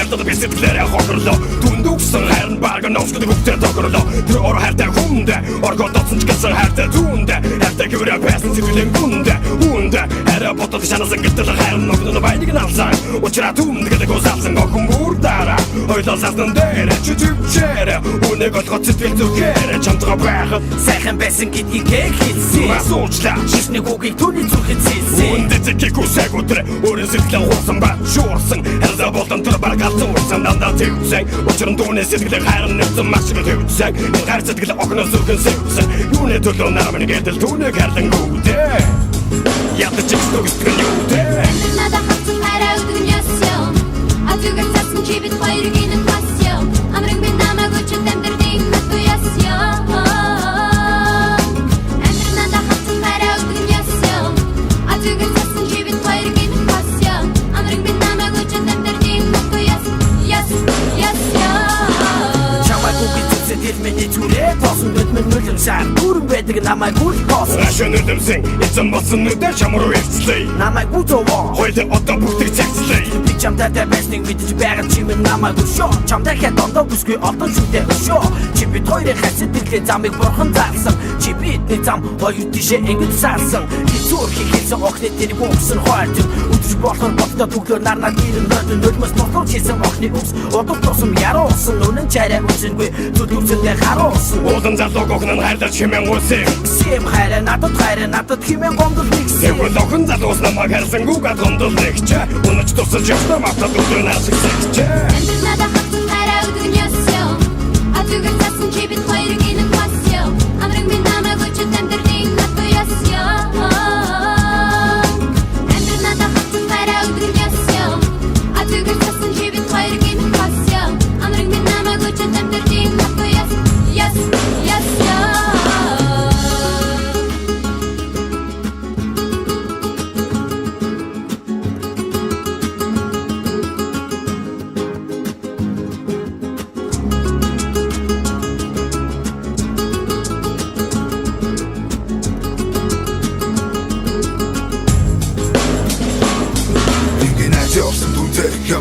хардаад би сэтгэлээрээ хохирлоо. Түнд үгсэн хайр нь баг ноосгод бүгдээ тохирлоо. Тэр ор хайртай хүндэ оргодоцсон ч гэсэн хайртай түндэ. Хайртай гүрэ байсан сэтгэлийн гүндэ. Үндэ хараа ботод шанасан гэтэл хайр нь ногдно байныг алсан. Учраа түнд гэдэг усалсан гохом бүр дараа. Ойлолсаасан дээр чүчвчээр үнэг олгоц сэтгэл зүгээр чамтгаа байхад сайхан байсан гэдгийг хэлсэн. Асуучлаа шишний гугийг түүний зүрхэд зэлсэн. Үндэцэг үсэг өдрө өөрийн сэтгэлээ хуурсан ба шуурсан. Хараа болон тэр баргаал зурсан дандаа төвсөн. Учир нь түүний сэтгэлээ хайр нэгсэн маш их төвсөн. Хайр сэтгэл огноос зүрхэн сэвсэн. Юуны төлөө намын гэдэл түүнийг харлан гүдээ. Ядаж чигсдөгсгэн юудээ. Надад хатсан хайраа өгнөсөн. Атүгэр цасан чи бид хоёрыг нэг пасьян. Амрын би намайг өчөд амьдрын хатуясян. Надад хатсан хайраа өгнөсөн. Атүгэр цасан чи бид хоёрыг нэг пасьян. Амрын би намайг өчөд амьдрын хатуясян. Чамайг үгүйцэд хэлмэний зүрээ тосон дэдмэн нүлэн сан бүрэн байдаг намайг үл тос. Ашин нүдэмсэн эзэн болсон нүдэ чамруу ирцлээ. Намайг үзовоо хоёул одоо бүгдийг цэгцлээ. би чамтай байсныг мэдэж байгаа чимэн намайг өшөө. Чамтай хэд ондоо бүсгүй олон шүдэ өшөө. Чи бид хоёрын хасид дэлхий замыг бурхан заасан. Чи бидний зам хоёр тишээ ингэж саасан. Зүрх хийсэн охны тэр бүксэн хоолтой. Өдөр болохоор болтоо бүглөө нарнаа дэрэн нөлмөс тослоо хийсэн охны үс. Одод тосом яруусан нүнэн чараа үсэнгүй зүдүүцэндээ харуулсан. Уулан залууг огнон хайрлаж хэмээн үсэ. Сэм хайраа надад хэмээн гомдол нэгсэн. Тэгвэл охин залуус намайг харсан гүгад гомдол нэгч. Унаж тусаж явсан матад өдөр наасгч. Надад хатсан хайраа өгнөсөн. Атүгэр цасан чи бид хоёрыг нэг пасьян. Амрын би намайг өчөд амьдрын хатуясян. Надад хатсан хайраа өгнөсөн. Атүгэр цасан чи бид хоёрыг нэг пасьян. Амрын би намайг өчөд амьдрын хатуясян.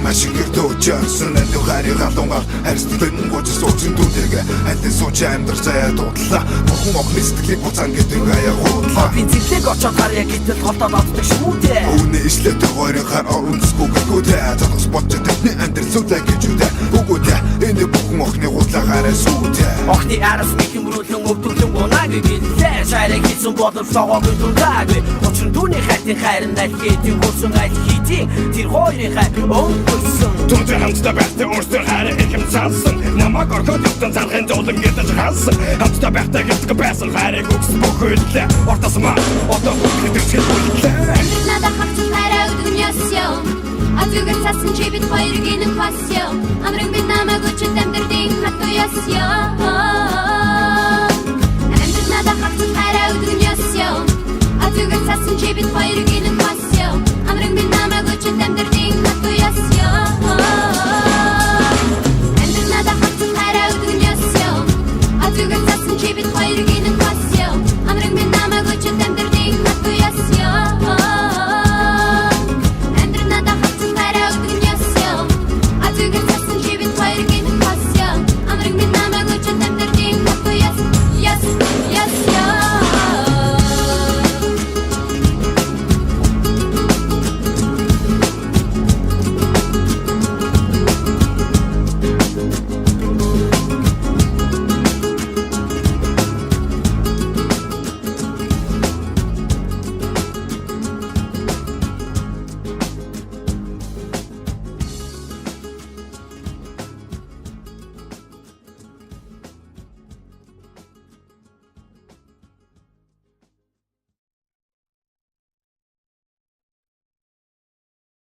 Машигэр дөөжсэн энэ харийг алунгаар харьцдаг гоц суучин дүүтэйгээ хатан сууч амьдрах заяа дуудлаа. Бүхэн охны сэтгэлийг буцаан гэдэг аяа гуудлаа. Би зэглэг очоод харьяа гэтэл холдоод оддог шүү дээ. Үүний ишлэтэй хоёрын хар орунцгүй гүдээ. Задас бодчод тэдний амьдрал зүлээ гэж үдээ. Үгүүдээ энэ бүхэн охны гуудлаа хараа сүүтээ. Охны араас мэхэмрүүлэн өвдөглөн гунаг гэлээ. Шайраг хийсэн боловсроо гүдүүраг. Учир нь түүний хайтын хайр нь аль хэдийн хөрсөн аль хэдийн тэр хоёрын хайр Түнтэй хамтдаа байхтай өөрсдөр хайр ихэм цаасан. Намайг орхоод явсан цархын зовлон гэдэж хаасан. Хамтдаа байхтай гэдэг байсан хайрыг үгс бүхэлдээ. Ортосмаа одоо бүгд төсгөллээ. Надад хатсан хайраа өгнөсөн. Атүгэр цасан чи бид хоёрыг нэг пасьян. Амрын би намайг өчөд амьдрын